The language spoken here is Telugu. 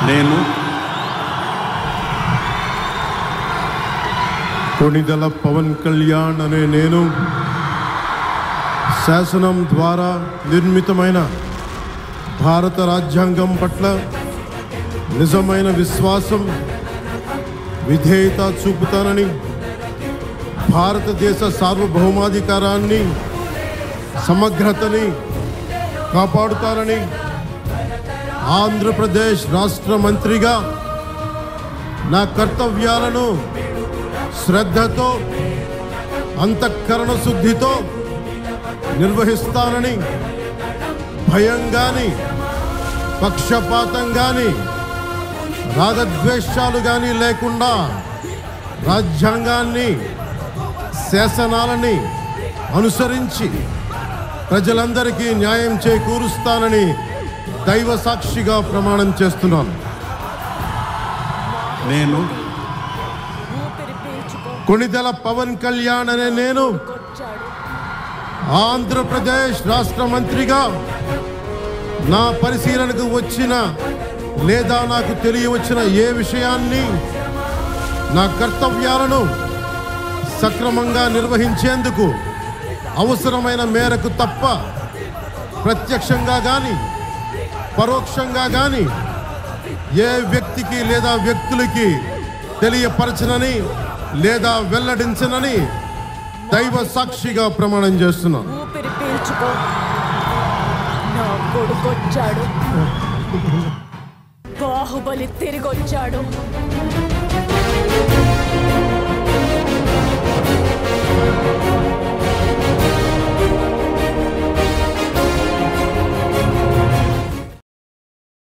నేను కొణిదెల పవన్ కళ్యాణ్ అనే నేను శాసనం ద్వారా నిర్మితమైన భారత రాజ్యాంగం పట్ల నిజమైన విశ్వాసం, విధేయత చూపుతానని, భారతదేశ సార్వభౌమాధికారాన్ని, సమగ్రతని కాపాడుతానని ఆంధ్రప్రదేశ్ రాష్ట్ర మంత్రిగా నా కర్తవ్యాలను శ్రద్ధతో, అంతఃకరణ శుద్ధితో నిర్వహిస్తానని, భయం కానీ, పక్షపాతం కానీ, రాగద్వేషాలు కానీ లేకుండా రాజ్యాంగాన్ని, శాసనాలని అనుసరించి ప్రజలందరికీ న్యాయం చేకూరుస్తానని దైవ సాక్షిగా ప్రమాణం చేస్తున్నాను. నేను కొణిదెల పవన్ కళ్యాణ్ అనే నేను ఆంధ్రప్రదేశ్ రాష్ట్ర మంత్రిగా నా పరిశీలనకు వచ్చిన లేదా నాకు తెలియవచ్చిన ఏ విషయాన్ని, నా కర్తవ్యాలను సక్రమంగా నిర్వహించేందుకు అవసరమైన మేరకు తప్ప ప్రత్యక్షంగా కానీ పరోక్షంగా కానీ ఏ వ్యక్తికి లేదా వ్యక్తులకి తెలియపరచనని లేదా వెల్లడించనని దైవ సాక్షిగా ప్రమాణం చేస్తున్నాను. ఊపిరి పీల్చుకో. నా కొడుకొచ్చాడు, బాహుబలి తిరిగొచ్చాడు.